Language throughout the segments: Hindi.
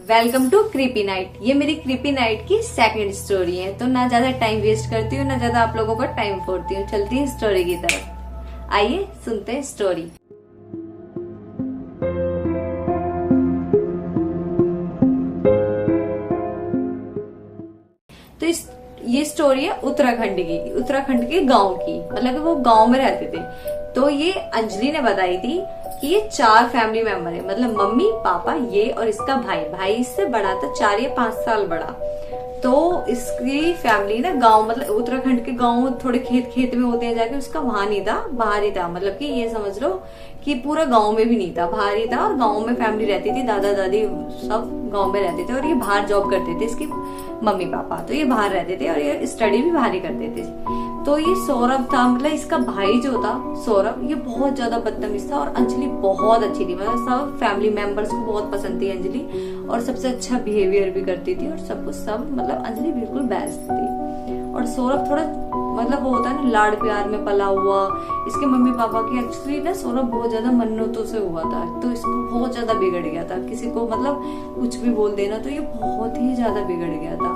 Welcome to creepy night. ये मेरी क्रीपी नाइट की सेकंड स्टोरी है, तो ना ज्यादा टाइम वेस्ट करती हूँ ना ज्यादा आप लोगों का टाइम फोड़ती हूँ। चलती हूँ स्टोरी की तरफ। आइए सुनते हैं स्टोरी। तो ये स्टोरी है उत्तराखंड के गांव की, मतलब कि वो गांव में रहते थे। तो ये अंजलि ने बताई थी कि ये 4 फैमिली मेंबर है, मतलब मम्मी पापा ये और इसका भाई इससे बड़ा था, 4 या 5 साल बड़ा। तो इसकी फैमिली ना गांव, मतलब उत्तराखंड के गांव थोड़े खेत में होते हैं जाके, उसका वहां नहीं था, बाहर ही था। मतलब कि ये समझ लो कि पूरा गांव में भी नहीं था, बाहर ही था। और गांव में फैमिली रहती थी, दादा दादी सब गांव में रहते थे और ये बाहर जॉब करते थे, इसके मम्मी पापा। तो ये बाहर रहते थे और ये स्टडी भी बाहर ही करते थे। तो ये सौरभ था, मतलब इसका भाई जो था सौरभ, ये बहुत ज्यादा बदतमीज था और अंजलि बहुत अच्छी थी। मतलब सब फैमिली मेंबर्स को बहुत पसंद थी अंजलि, और सबसे अच्छा बिहेवियर भी करती थी और सब कुछ सब, मतलब अंजलि बिल्कुल बेस्ट थी। और सौरभ थोड़ा, मतलब वो होता है ना, लाड प्यार में पला हुआ। इसके मम्मी पापा की एक्चुअली ना सौरभ बहुत ज्यादा मन्नतों से हुआ था, तो इसको बहुत ज्यादा बिगड़ गया था। किसी को मतलब कुछ भी बोल देना तो ये बहुत ही ज्यादा बिगड़ गया था।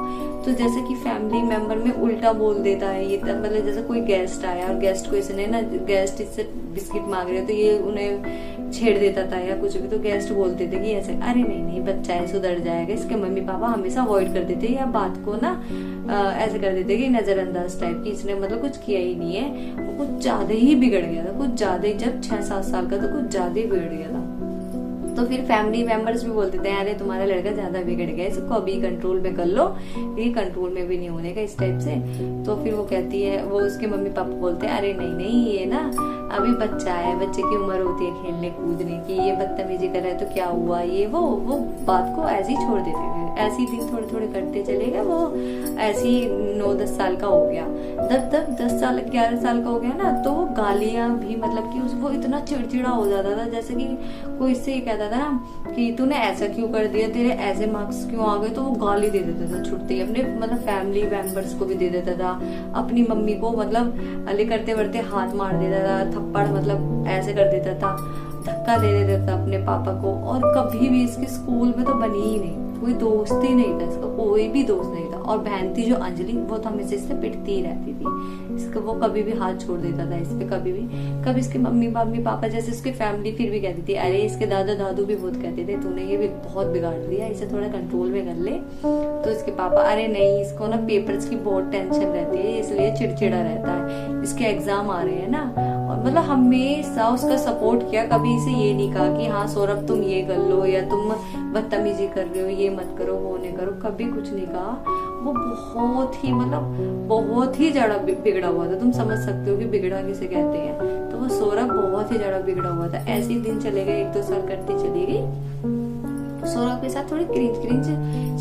तो जैसे कि फैमिली मेंबर में उल्टा बोल देता है ये, मतलब जैसे कोई गेस्ट आया और गेस्ट को इसने ना, गेस्ट इससे बिस्किट मांग रहे तो ये उन्हें छेड़ देता था या कुछ भी, तो गेस्ट बोलते थे कि ऐसे, अरे नहीं बच्चा है सुधर जाएगा। इसके मम्मी पापा हमेशा अवॉइड कर देते या बात को ना ऐसे कर देते कि नजरअंदाज टाइप की, इसने मतलब कुछ किया ही नहीं है। वो कुछ ज्यादा ही बिगड़ गया था, कुछ ज्यादा ही, जब 6-7 साल का तो कुछ ज्यादा ही बिगड़ गया था। तो फिर फैमिली मेंबर्स भी बोलते थे, अरे तुम्हारा लड़का ज्यादा बिगड़ गया, इसको अभी कंट्रोल में कर लो, ये कंट्रोल में भी नहीं होने का, इस टाइप से। तो फिर वो कहती है, वो उसके मम्मी पापा बोलते हैं, अरे नहीं ये ना अभी बच्चा है, बच्चे की उम्र होती है खेलने कूदने की, ये बदतमीजी कर रहा है तो क्या हुआ, ये वो बात को ऐसे ही छोड़ देते थे। ऐसे ही दिन थोड़े थोड़े करते चले गए। वो ऐसे ही 9-10 साल का हो गया, 10 साल 11 साल का हो गया ना, तो वो गालियां भी, मतलब कि वो इतना चिड़चिड़ा हो जाता था, जैसे कि कोई इससे ये कहता था ना कि तूने ऐसा क्यों कर दिया, तेरे ऐसे मार्क्स क्यों आ गए, तो वो गाली दे देता था छुट्टी, अपने मतलब फैमिली मेंबर्स को भी दे देता था, अपनी मम्मी को मतलब अले करते बढ़ते हाथ मार देता था, थप्पड़ मतलब ऐसे कर देता था, धक्का दे देता था अपने पापा को। और कभी भी इसके स्कूल में तो बनी ही नहीं, कोई दोस्त ही नहीं था इसका, कोई भी दोस्त नहीं था। और बहन थी जो अंजलि, वो तो हमेशा इससे पिटती ही रहती थी इसका, वो कभी भी हाथ छोड़ देता था इस पे, कभी इसके मम्मी पापा जैसे इसके फैमिली फिर भी कहती थी, अरे इसके दादा दादू भी बहुत कहते थे, तूने ये भी बहुत बिगाड़ दिया, इसे थोड़ा कंट्रोल में कर ले। तो इसके पापा, अरे नहीं इसको ना पेपर्स की बहुत टेंशन रहती है, इसलिए चिड़चिड़ा रहता है, इसके एग्जाम आ रहे हैं ना। और मतलब हमेशा उसका सपोर्ट किया, कभी इसे ये नहीं कहा कि हाँ सौरभ तुम ये कर लो या तुम बदतमीजी कर रहे हो, ये मत करो वो नहीं करो, कभी कुछ नहीं कहा। वो बहुत ही, मतलब बहुत ही ज्यादा बिगड़ा हुआ था, तुम समझ सकते हो कि बिगड़ा किसे कहते हैं। तो वो सौरभ बहुत ही ज्यादा बिगड़ा हुआ था। ऐसे ही दिन चले गए, 1-2 साल करती चली गई। सौरभ के साथ थोड़ी क्रिंज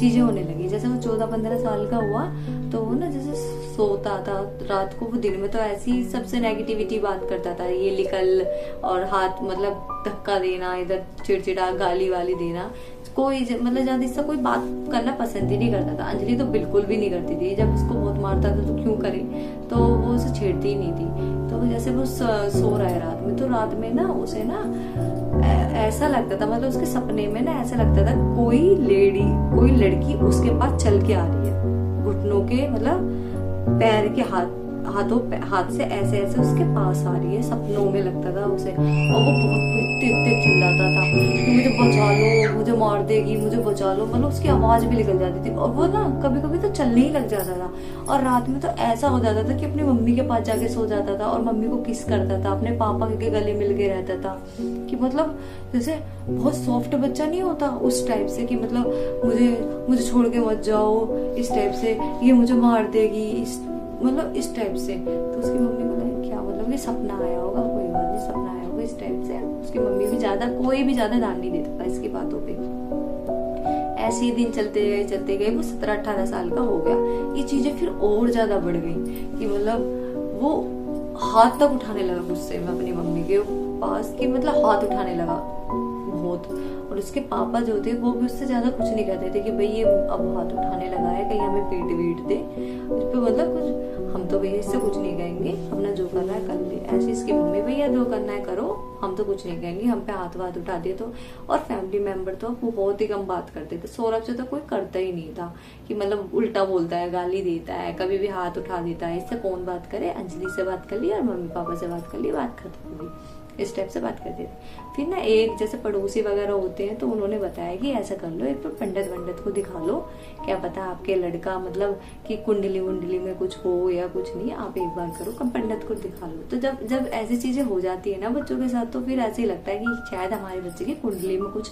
चीजें होने लगी। जैसे वो 14-15 साल का हुआ तो वो ना जैसे सोता था रात को, वो दिन में तो ऐसी सबसे नेगेटिविटी बात करता था, ये निकल और हाथ मतलब धक्का देना, इधर चिड़चिड़ा गाली वाली देना, कोई मतलब ज्यादा इससे कोई बात करना पसंद ही नहीं करता था। अंजलि तो बिल्कुल भी नहीं करती थी, जब उसको बहुत मारता था तो क्यों करे, तो वो उसे छेड़ती ही नहीं थी। तो जैसे वो सो रहा है रात में, तो रात में ना उसे ना ऐसा लगता था, मतलब उसके सपने में ना ऐसा लगता था कोई लड़की उसके पास चल के आ रही है, घुटनों के मतलब पैर के हाथ से ऐसे उसके पास आ रही है, सपनों में लगता था उसे। और वो बहुत तेज चिल्लाता था कि मुझे बचा लो, मुझे मार देगी, मुझे बचा लो, मतलब उसकी आवाज भी निकल जाती थी। और वो ना कभी कभी तो चलने ही लग जाता था। और रात में तो ऐसा हो जाता था कि अपनी मम्मी के पास जाके सो जाता था और मम्मी को किस करता था, अपने पापा के गले मिल के रहता था, कि मतलब जैसे बहुत सॉफ्ट बच्चा नहीं होता उस टाइप से, कि मतलब मुझे छोड़ के मत जाओ, इस टाइप से, ये मुझे मार देगी, मतलब इस टाइप से। तो उसकी मम्मी को लगा क्या, मतलब ये सपना आया होगा, कोई बात नहीं सपना आया होगा, इस टाइप से। उसकी मम्मी भी कोई भी ज्यादा ध्यान नहीं देता था इसकी बातों पे। ऐसे ही दिन चलते गए, वो 17-18 साल का हो गया। ये चीजें फिर और ज्यादा बढ़ गई कि मतलब वो हाथ तक उठाने लगा गुस्से में अपनी मम्मी के पास, कि मतलब हाथ उठाने लगा बहुत। और उसके पापा जो थे वो भी उससे ज्यादा कुछ नहीं कहते थे कि भाई ये अब हाथ उठाने लगा है, कहीं हमें पीट वीट दे उस पर, मतलब कुछ हम तो भैया इससे कुछ नहीं कहेंगे, अपना जो करना है कर ले। ऐसे इसकी मम्मी, भैया जो करना है करो, हम तो कुछ नहीं कहेंगे, हम पे हाथ वाथ उठा दिए तो। और फैमिली मेंबर तो वो बहुत ही कम बात करते थे, सौरभ से तो कोई करता ही नहीं था कि मतलब उल्टा बोलता है, गाली देता है, कभी भी हाथ उठा देता है, इससे कौन बात करे, अंजलि से बात कर ली और मम्मी पापा से बात कर ली, बात खत्म हो गई, इस टाइप से बात करते थे। फिर ना एक जैसे पड़ोसी वगैरह होते हैं तो उन्होंने बताया कि ऐसा कर लो, एक तो पंडित को दिखा लो, क्या पता आपके लड़का मतलब कि कुंडली वुंडली में कुछ हो या कुछ नहीं, आप एक बार करो, कम पंडित को दिखा लो। तो जब जब ऐसी चीजें हो जाती है ना बच्चों के साथ, तो फिर ऐसे ही लगता है कि शायद हमारे बच्चे की कुंडली में कुछ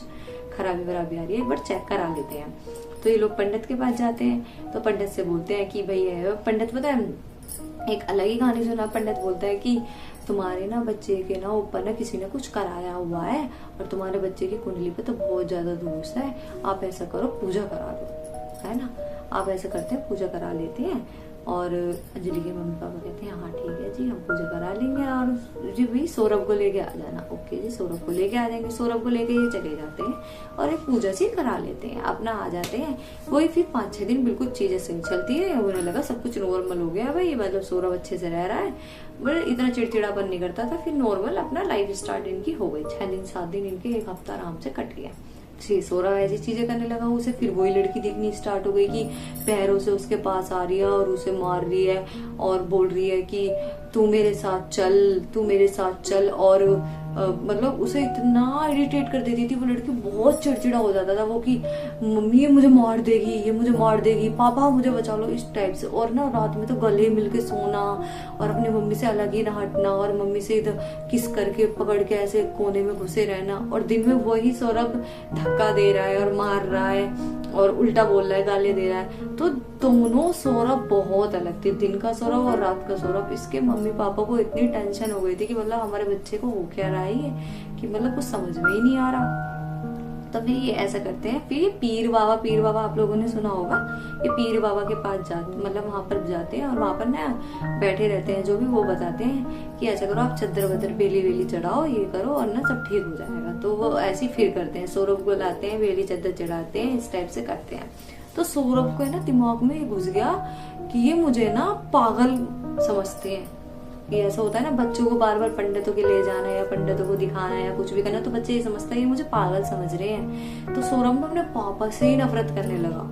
खराबी वराबी आ रही है, एक बार चेक करा लेते हैं। तो ये लोग पंडित के पास जाते हैं, तो पंडित से बोलते हैं कि भाई, पंडित पता है एक अलग ही कहानी सुना, पंडित बोलता है कि तुम्हारे ना बच्चे के ना ऊपर ना किसी ने कुछ कराया हुआ है और तुम्हारे बच्चे की कुंडली पे तो बहुत ज्यादा दोष है, आप ऐसा करो पूजा करा दो, है ना। आप ऐसा करते हैं, पूजा करा लेते हैं। और अंजलि के मम्मी पापा कहते हैं हाँ ठीक है जी, हम पूजा करा लेंगे, और जी भाई सौरभ को लेके आ जाना। ओके जी, सौरभ को लेके आ जाएंगे। सौरभ को लेके ये चले जाते हैं और एक पूजा सी करा लेते हैं, अपना आ जाते हैं। वही फिर 5-6 दिन बिल्कुल चीजें सही चलती है, उन्हें लगा सब कुछ नॉर्मल हो गया भाई, मतलब सौरभ अच्छे से रह रहा है, बट इतना चिड़चिड़ापन नहीं करता था। फिर नॉर्मल अपना लाइफ स्टार्ट इनकी हो गई। 6 दिन 7 दिन इनके, एक हफ्ता आराम से कट गया। सौरभ ऐसी चीजें करने लगा, उसे फिर वही लड़की दिखनी स्टार्ट हो गई कि पैरों से उसके पास आ रही है और उसे मार रही है और बोल रही है कि तू मेरे साथ चल, तू मेरे साथ चल। और मतलब उसे इतना इरिटेट कर देती थी वो लड़की, बहुत चिड़चिड़ा हो जाता था वो कि मम्मी ये मुझे मार देगी, ये मुझे मार देगी, पापा मुझे बचा लो, इस टाइप से। और ना रात में तो गले मिलके सोना और अपनी मम्मी से अलग ही ना हटना और मम्मी से इधर किस करके पकड़ के ऐसे कोने में घुसे रहना। और दिन में वही सौरभ धक्का दे रहा है और मार रहा है और उल्टा बोल रहा है, गाली दे रहा है। तो दोनों सौरभ बहुत अलग थे, दिन का सौरभ और रात का सौरभ। इसके मम्मी पापा को इतनी टेंशन हो गई थी कि मतलब हमारे बच्चे को हो क्या रहा है कि मतलब कुछ समझ में ही नहीं आ रहा। तो फिर ये ऐसा करते हैं, फिर ये पीर बाबा आप लोगों ने सुना होगा, ये पीर बाबा के पास जाते, मतलब वहां पर जाते हैं और वहां पर ना बैठे रहते हैं, जो भी वो बताते हैं कि ऐसा करो, आप चद्दर वद्दर बेली वेली चढ़ाओ, ये करो और ना सब ठीक हो जाएगा। तो वो ऐसे ही फिर करते हैं, सौरभ को लाते हैं, बेली चद्दर चढ़ाते हैं, इस टाइप से करते हैं। तो सौरभ को है ना दिमाग में ये घुस गया कि ये मुझे ना पागल समझते हैं। ये ऐसा होता है ना, बच्चों को बार बार पंडितों के ले जाना है या पंडितों को दिखाना है या कुछ भी करना, तो बच्चे ये समझता है ये मुझे पागल समझ रहे हैं। तो सौरभ अपने पापा से ही नफरत करने लगा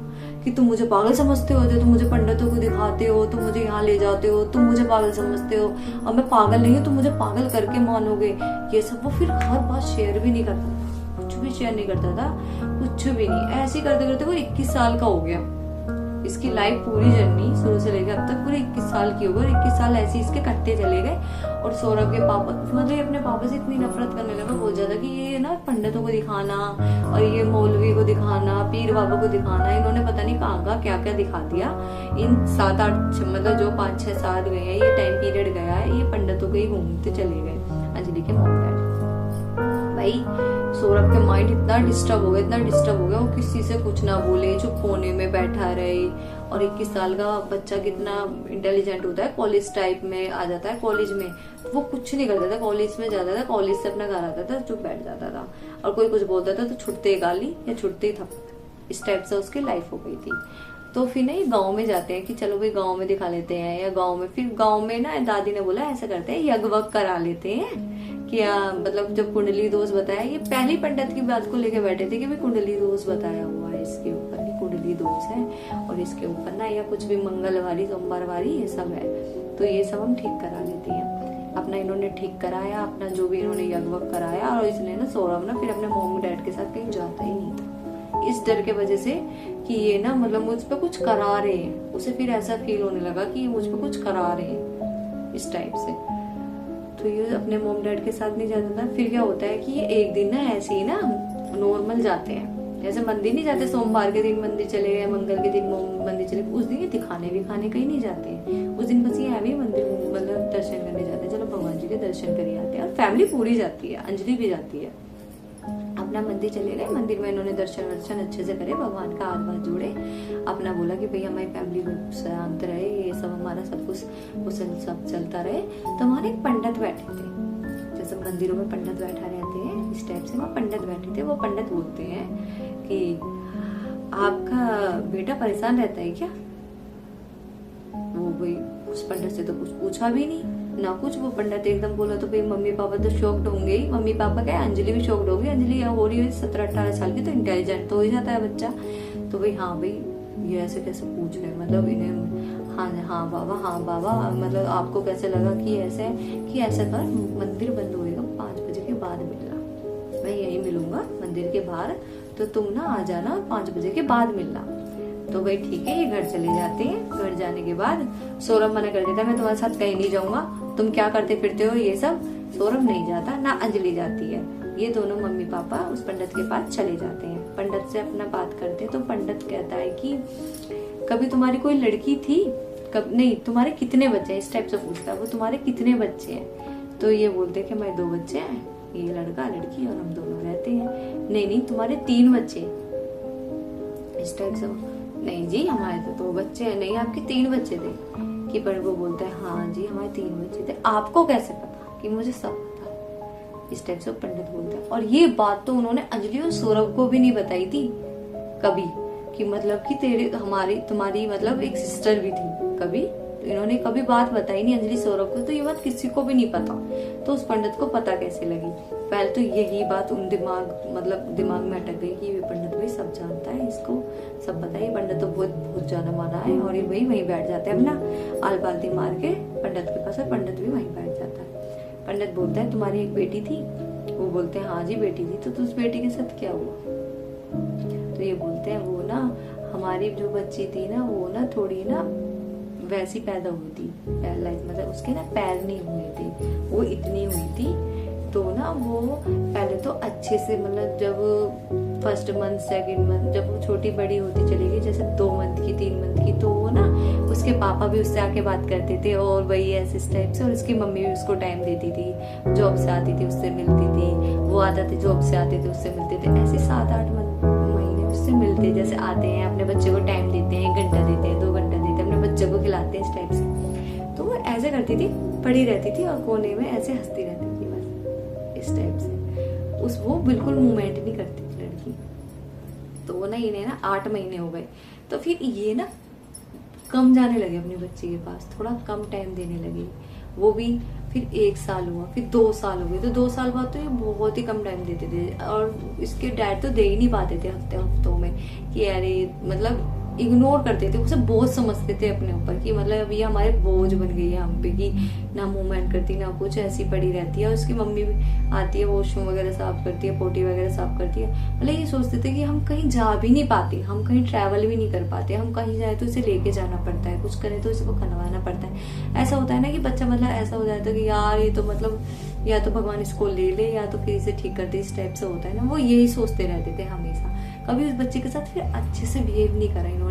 कि तुम मुझे पागल समझते हो, जो तुम मुझे पंडितों को दिखाते हो, तुम मुझे यहाँ ले जाते हो, तुम मुझे पागल समझते हो, और मैं पागल नहीं हूँ, तुम मुझे पागल करके मानोगे, ये सब। वो फिर हर बात शेयर भी नहीं करता, कुछ भी शेयर नहीं करता था, कुछ भी नहीं। ऐसे करते करते वो 21 साल का हो गया। इसकी लाइफ पूरी जर्नी शुरू से लेकर अब तक पूरे 21 साल की हो गई, और 21 साल ऐसे इसके कटते चले गए। और सौरभ के पापा मतलब अपने पापा से इतनी नफरत करने लगा बहुत ज्यादा कि ये ना पंडितों को दिखाना और ये मौलवी को दिखाना, पीर बाबा को दिखाना, इन्होंने पता नहीं कहाँ क्या क्या दिखा दिया। इन 7-8 मतलब जो 5-6 साल गए हैं, ये टाइम पीरियड गया है, ये पंडितों को ही घूमते चले गए अंजलि के मॉम डैड। भाई सौरभ के माइंड इतना डिस्टर्ब हो गया, वो किसी से कुछ ना बोले, चुप कोने में बैठा रहे। और 21 साल का बच्चा कितना इंटेलिजेंट होता है, कॉलेज टाइप में आ जाता है, कॉलेज में वो कुछ नहीं करता था, कॉलेज में जाता था, कॉलेज से अपना घर आता था, चुप बैठ जाता था, और कोई कुछ बोलता था तो छुटते ही गाली या छुटते ही थप्पड़, इस टाइप से उसकी लाइफ हो गई थी। तो फिर ना ये गाँव में जाते हैं कि चलो भाई गाँव में दिखा लेते हैं, या गाँव में, फिर गाँव में ना दादी ने बोला ऐसा करते हैं, यज्ञ वग करा लेते हैं। क्या मतलब जब कुंडली दोष बताया, ये पहली पंडित की बात को लेके बैठे थे कि भाई कुंडली दोष बताया हुआ है इसके ऊपर, कुंडली दोष है और इसके ऊपर ना या कुछ भी मंगलवारी सोमवारवारी ये सब है, तो ये सब हम ठीक करा लेते हैं। अपना इन्होंने ठीक कराया, अपना जो भी इन्होंने यज्ञ कराया, और इसलिए ना सौरभ ना फिर अपने मॉम डैड के साथ कहीं जाता ही नहीं था, इस डर के वजह से कि ये ना मतलब मुझ पे कुछ करा रहे हैं। उसे फिर ऐसा फील होने लगा कि ये मुझ पे कुछ करा रहे हैं, इस टाइप से। तो ये अपने मॉम डैड के साथ नहीं जाता था। फिर क्या होता है कि ये एक दिन ना ऐसे ही ना नॉर्मल जाते हैं, जैसे मंदिर नहीं जाते, सोमवार के दिन मंदिर चले गए, मंगल के दिन मंदिर चले, उस दिन ये दिखाने विखाने कहीं नहीं जाते हैं। उस दिन बस ये है मंदिर मतलब दर्शन करने जाते हैं, चलो भगवान जी के दर्शन कर आते हैं, और फैमिली पूरी जाती है, अंजलि भी जाती है। अपना मंदिर चले गए, मंदिर में इन्होंने दर्शन वर्शन अच्छे से करे, भगवान का हाथ वाथ जोड़े, अपना बोला कि भैया हमारी फैमिली शांत रहे, ये सब हमारा सब कुछ सब चलता रहे। तो हमारे एक पंडित बैठे थे, जैसे मंदिरों में पंडित बैठा रहते हैं, इस टाइप से वहाँ पंडित बैठे थे। वो पंडित बोलते हैं कि आपका बेटा परेशान रहता है क्या? वो भाई उस पंडित से तो कुछ पूछा भी नहीं, ना कुछ। वो पंडित एकदम बोला तो भाई मम्मी पापा तो शॉक्ड होंगे ही। मम्मी पापा क्या, अंजलि भी शॉक्ड होगी। अंजलि हो रही है 17-18 साल की, तो इंटेलिजेंट तो हो ही जाता है बच्चा। तो भाई हाँ भाई ये ऐसे कैसे पूछ रहे, मतलब इन्हें हाँ बाबा मतलब आपको कैसे लगा कि ऐसे कि ऐसा कर, मंदिर बंद होएगा 5 बजे के बाद मिलना, मैं यही मिलूंगा मंदिर के बाहर, तो तुम ना आ जाना 5 बजे के बाद मिलना। तो भाई ठीक है, ये घर चले जाते हैं। घर जाने के बाद सौरभ मना कर देता है, मैं तुम्हारे साथ कहीं नहीं जाऊंगा, तुम क्या करते फिरते हो ये सब। सौरभ नहीं जाता, ना अंजलि जाती है। ये दोनों मम्मी पापा उस पंडित के पास चले जाते हैं। पंडित से अपना बात करते हैं। तो पंडित कहता है कि कभी तुम्हारी कोई लड़की थी, कब नहीं, तुम्हारे कितने बच्चे हैं, इस टाइप से पूछता है वो, तुम्हारे कितने बच्चे हैं। तो ये बोलते हैं कि हमारे 2 बच्चे हैं, ये लड़का लड़की और हम दोनों रहते हैं। नहीं तुम्हारे 3 बच्चे, इस टाइप से। नहीं जी हमारे तो 2 बच्चे हैं। नहीं आपके 3 बच्चे थे कि, पर वो बोलता है हाँ जी हमारे 3 बच्चे थे। आपको कैसे पता? कि मुझे सब पता, इस टाइप से पंडित बोलता है। और ये बात तो उन्होंने अंजलि और सौरभ को भी नहीं बताई थी कभी, कि मतलब कि तुम्हारी मतलब एक सिस्टर भी थी कभी। तो इन्होंने कभी बात बताई नहीं अंजलि सौरभ को, तो ये बात किसी को भी नहीं पता। तो उस पंडित को पता कैसे लगी? पहले तो यही बात उन दिमाग में अटक गई कि ये पंडित भाई सब जानता है, इसको सब पता है। पंडित तो बहुत जाना माना है। और ये भाई वहीं बैठ जाते हैं अपना आल बाल्टी मार के पंडित के पास, और पंडित भी वहीं बैठ जाता है। पंडित बोलता है तुम्हारी एक बेटी थी? वो बोलते हैं हाँ जी बेटी थी। तो उस बेटी के साथ क्या हुआ? तो ये बोलते हैं वो ना हमारी जो बच्ची थी ना, वो ना थोड़ी ना वैसी पैदा हुई थी, पैरालाइज, मतलब उसके ना पैर नहीं हुए थे, वो इतनी हुई थी। तो ना वो पहले तो अच्छे से, मतलब जब फर्स्ट मंथ सेकंड मंथ, जब वो छोटी बड़ी होती चली गई, जैसे 2 मंथ की 3 मंथ की, तो वो ना उसके पापा भी उससे आके बात करते थे और वही ऐसे टाइप से। और उसकी मम्मी भी उसको टाइम देती थी, जॉब से आती थी उससे मिलती थी, वो आता थे जॉब से आते थे उससे मिलते थे। ऐसे 7-8 महीने उससे मिलते, जैसे आते हैं अपने बच्चे को टाइम देते हैं, 1 घंटा देते हैं, 2 घंटा देते हैं, अपने बच्चे को खिलाते हैं, इस टाइप से। तो वो ऐसे करती थी, पड़ी रहती थी और कोने में ऐसे हंसती रहती थी बस, इस टाइप से। वो बिल्कुल मूवमेंट नहीं करती थी लड़की। तो वो ना इन्हें ना 8 महीने हो गए। तो फिर ये ना कम जाने लगे अपने बच्चे के पास, थोड़ा कम टाइम देने लगे। वो भी फिर 1 साल हुआ, फिर 2 साल हो गए। तो 2 साल बाद तो ये बहुत ही कम टाइम देते थे। और इसके डैड तो दे ही नहीं पाते थे हफ्तों में, कि अरे मतलब इग्नोर करते थे, उसे बोझ समझते थे अपने ऊपर, कि मतलब अभी हमारे बोझ बन गई है हम पे, कि ना मूवमेंट करती ना कुछ, ऐसी पड़ी रहती है। और उसकी मम्मी भी आती है, वॉशरूम वगैरह साफ करती है, पोटी वगैरह साफ करती है। मतलब ये सोचते थे कि हम कहीं जा भी नहीं पाते, हम कहीं ट्रैवल भी नहीं कर पाते, हम कहीं जाए तो इसे लेके जाना पड़ता है, कुछ करें तो इसको खनवाना पड़ता है। ऐसा होता है ना कि बच्चा मतलब ऐसा हो जाता है कि यार ये तो मतलब या तो भगवान इसको ले ले या तो फिर इसे ठीक कर दे, इस टाइप से होता है ना। वो यही सोचते रहते थे हमेशा। कभी उस बच्चे के साथ फिर अच्छे से बिहेव नहीं करा इन्होंने।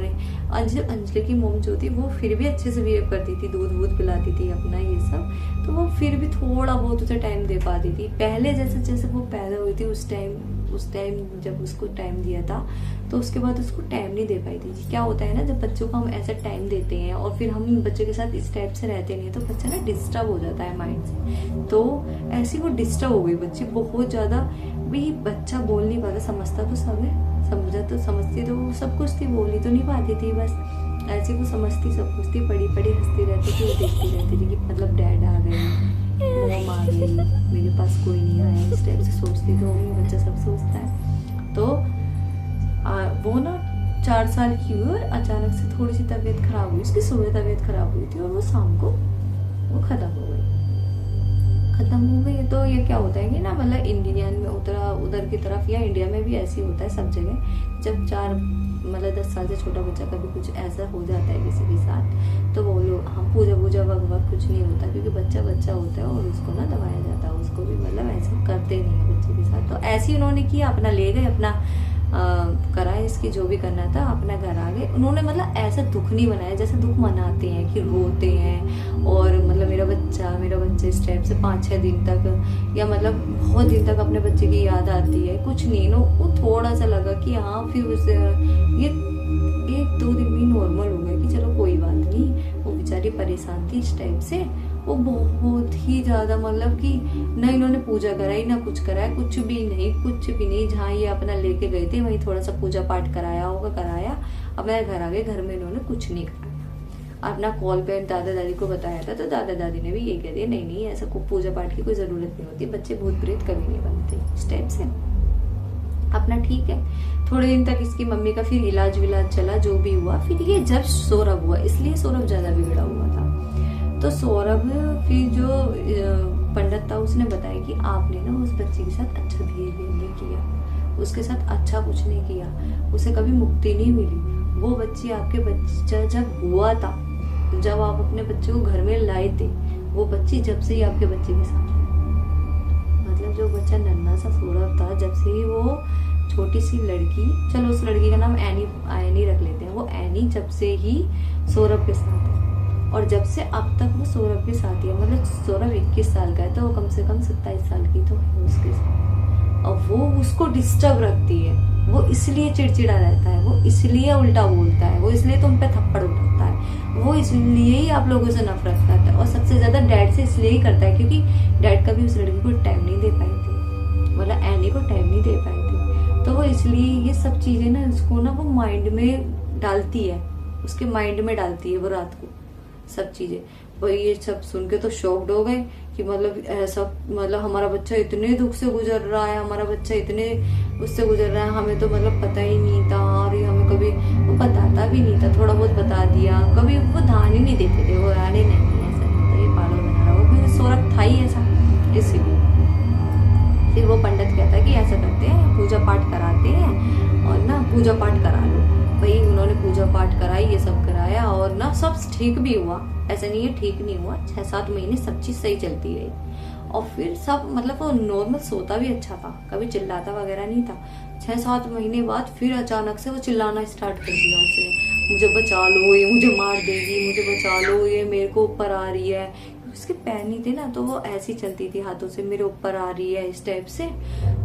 अंजलि की मोम जो थी वो फिर भी अच्छे से बिहेव करती थी, दूध पिलाती थी अपना ये सब, तो वो फिर भी थोड़ा बहुत उसे टाइम दे पाती थी। पहले जैसे वो पैदा हुई थी उस टाइम जब उसको टाइम दिया था, तो उसके बाद उसको टाइम नहीं दे पाई थी। क्या होता है ना, जब बच्चों को हम ऐसा टाइम देते हैं और फिर हम बच्चे के साथ इस टाइप से रहते नहीं, तो बच्चा ना डिस्टर्ब हो जाता है माइंड से। तो ऐसी वो डिस्टर्ब हो गई बच्ची बहुत ज्यादा। भी बच्चा बोल नहीं पाता, समझता तो सब है, समझती तो वो सब कुछ थी, बोली तो नहीं पाती थी, बस ऐसे वो समझती सब कुछ थी, पड़ी हंसती रहती थी, देखती रहती थी कि मतलब डैड आ गए, मॉम आ गई, मेरे पास कोई नहीं आया, इस टाइप से सोचती तो होगी, बच्चा सब सोचता है। तो वो ना 4 साल की हुई और अचानक से थोड़ी सी तबीयत खराब हुई, उसकी सुबह तबीयत खराब हुई थी और वो शाम को वो खत्म हो गई। तो ये क्या होता है कि ना, मतलब इंडियन में उधर की तरफ या इंडिया में भी ऐसी होता है सब जगह, जब 10 साल से छोटा बच्चा कभी कुछ ऐसा हो जाता है किसी के साथ, तो वो लोग हम पूजा वगैरह कुछ नहीं होता, क्योंकि बच्चा होता है और उसको ना दबाया जाता है, उसको भी मतलब ऐसे करते नहीं है बच्चे के साथ। तो ऐसे ही उन्होंने किया, अपना ले गए, अपना करा इसकी जो भी करना था, अपना घर आ गए। उन्होंने मतलब ऐसा दुख नहीं मनाया जैसे दुख मनाते हैं कि रोते हैं और मतलब मेरा बच्चा इस टाइप से 5-6 दिन तक या मतलब बहुत दिन तक अपने बच्चे की याद आती है, कुछ नहीं। वो थोड़ा सा लगा कि हाँ, फिर उसे ये 1-2 दिन भी नॉर्मल हो गया कि चलो कोई बात नहीं। वो बेचारी परेशान थी इस टाइप से, वो बहुत ही ज्यादा, मतलब कि ना इन्होंने पूजा कराई ना कुछ कराया, कुछ भी नहीं। जहाँ ये अपना लेके गए थे वहीं थोड़ा सा पूजा पाठ कराया, अपने घर आ गए। घर में इन्होंने कुछ नहीं कराया। अपना कॉल पे दादा दादी को बताया था, तो दादा दादी ने भी ये कह दिया नहीं नहीं ऐसा पूजा पाठ की कोई जरूरत नहीं होती, बच्चे भूत प्रेत कभी नहीं बनते। इस टाइप से अपना ठीक है। थोड़े दिन तक इसकी मम्मी का फिर इलाज विलाज चला, जो भी हुआ। फिर ये जब सौरभ हुआ, इसलिए सौरभ ज्यादा बिगड़ा हुआ था। तो सौरभ फिर जो पंडित था उसने बताया कि आपने ना उस बच्चे के साथ अच्छा बिहेवियर नहीं किया, उसके साथ अच्छा कुछ नहीं किया, उसे कभी मुक्ति नहीं मिली। वो बच्ची आपके बच्चा जब हुआ था, जब आप अपने बच्चे को घर में लाए थे, वो बच्ची जब से ही आपके बच्चे के साथ है। मतलब जो बच्चा नन्हा सा सौरभ था, जब से ही वो छोटी सी लड़की, चलो उस लड़की का नाम एनी रख लेते हैं, वो एनी जब से ही सौरभ के साथ है। और जब से अब तक वो सौरभ के साथ ही है। मतलब सौरभ 21 साल का है, तो वो कम से कम 27 साल की तो है उसके साथ। और वो उसको डिस्टर्ब रखती है, वो इसलिए चिड़चिड़ा रहता है, वो इसलिए उल्टा बोलता है, वो इसलिए तुम पे थप्पड़ उठाता है, वो इसलिए ही आप लोगों से नफरत करता है। और सबसे ज्यादा डैड से इसलिए ही करता है क्योंकि डैड कभी उस लड़की को टाइम नहीं दे पाए थे, मतलब एनी को टाइम नहीं दे पाए थे। तो वो इसलिए ये सब चीजें ना उसको ना वो माइंड में डालती है, उसके माइंड में डालती है वो रात को सब चीजें। वो ये सब सुन के तो शॉक्ड हो गए कि मतलब ऐसा, मतलब हमारा बच्चा इतने दुख से गुजर रहा है, हमारा बच्चा इतने उससे गुजर रहा है, हमें तो मतलब पता ही नहीं था। और हमें कभी वो बताता भी नहीं था, थोड़ा बहुत बता दिया, कभी वो ध्यान ही नहीं देते थे। वो अरे नहीं ऐसा नहीं था, ये पागल बना रहा हो, क्योंकि सौरभ था ही ऐसा। इसीलिए फिर वो पंडित कहता है कि ऐसा करते हैं, पूजा पाठ कराते हैं और ना पूजा पाठ करा लो। भाई उन्होंने पूजा पाठ कराई, ये सब कराया और ना सब ठीक भी हुआ। ऐसा नहीं है ठीक नहीं हुआ, 6-7 महीने सब चीज सही चलती रही। और फिर सब मतलब वो नॉर्मल सोता भी अच्छा था, कभी चिल्लाता वगैरह नहीं था। 6-7 महीने बाद फिर अचानक से वो चिल्लाना स्टार्ट कर दिया उसने, मुझे बचा लो, ये मुझे मार देगी, मुझे बचा लो, ये मेरे को ऊपर आ रही है। उसके पैर नहीं थे ना, तो वो ऐसी चलती थी हाथों से, मेरे ऊपर आ रही है इस टाइप से।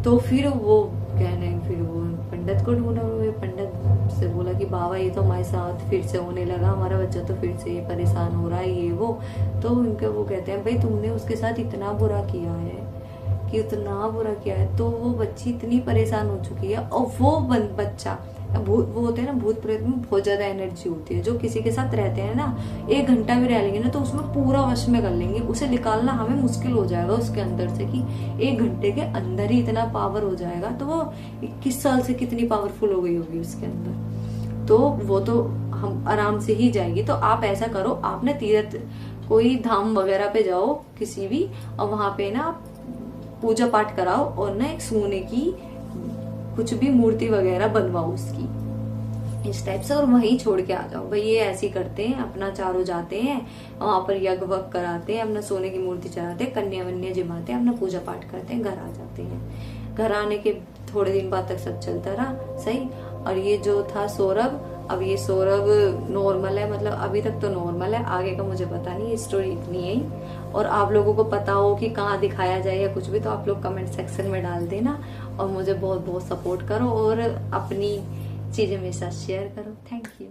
तो फिर वो कहने, फिर वो पंडित को ढूंढा, पंडित से बोला कि बाबा ये तो हमारे साथ फिर से होने लगा, हमारा बच्चा तो फिर से परेशान हो रहा है, ये वो। तो उनके वो कहते हैं भाई तुमने उसके साथ इतना बुरा किया है कि इतना बुरा किया है, तो वो बच्ची इतनी परेशान हो चुकी है। और वो बच्चा वो होते हैं ना, भूत प्रेत में बहुत ज्यादा एनर्जी होती है। जो किसी के साथ रहते हैं ना, 1 घंटा भी रह लेंगे ना तो उसमें पूरा वश में कर लेंगे, उसे निकालना हमें मुश्किल हो जाएगा उसके अंदर से, कि 1 घंटे के अंदर ही इतना पावर हो जाएगा। तो वो 21 साल से कितनी पावरफुल हो गई होगी उसके अंदर, तो वो तो हम आराम से ही जाएगी। तो आप ऐसा करो, आप ना तीर्थ कोई धाम वगैरह पे जाओ किसी भी, और वहां पे ना पूजा पाठ कराओ और ना एक सोने की कुछ भी मूर्ति वगैरह बनवाओ उसकी इस टाइप से, और वहीं छोड़ के आ जाओ। भाई ये ऐसे ही करते हैं, अपना चारों जाते हैं वहां पर यज्ञ वग कराते हैं, अपना सोने की मूर्ति चढ़ाते हैं, कन्या वन्या जिमाते हैं, अपना पूजा पाठ करते हैं, घर आ जाते हैं। घर आने के थोड़े दिन बाद तक सब चलता रहा सही। और ये जो था सौरभ, अब ये सौरभ नॉर्मल है, मतलब अभी तक तो नॉर्मल है, आगे का मुझे पता नहीं, स्टोरी इतनी है। और आप लोगों को पता हो कि कहाँ दिखाया जाए या कुछ भी, तो आप लोग कमेंट सेक्शन में डाल देना और मुझे बहुत बहुत सपोर्ट करो और अपनी चीजें मेरे साथ शेयर करो। Thank you.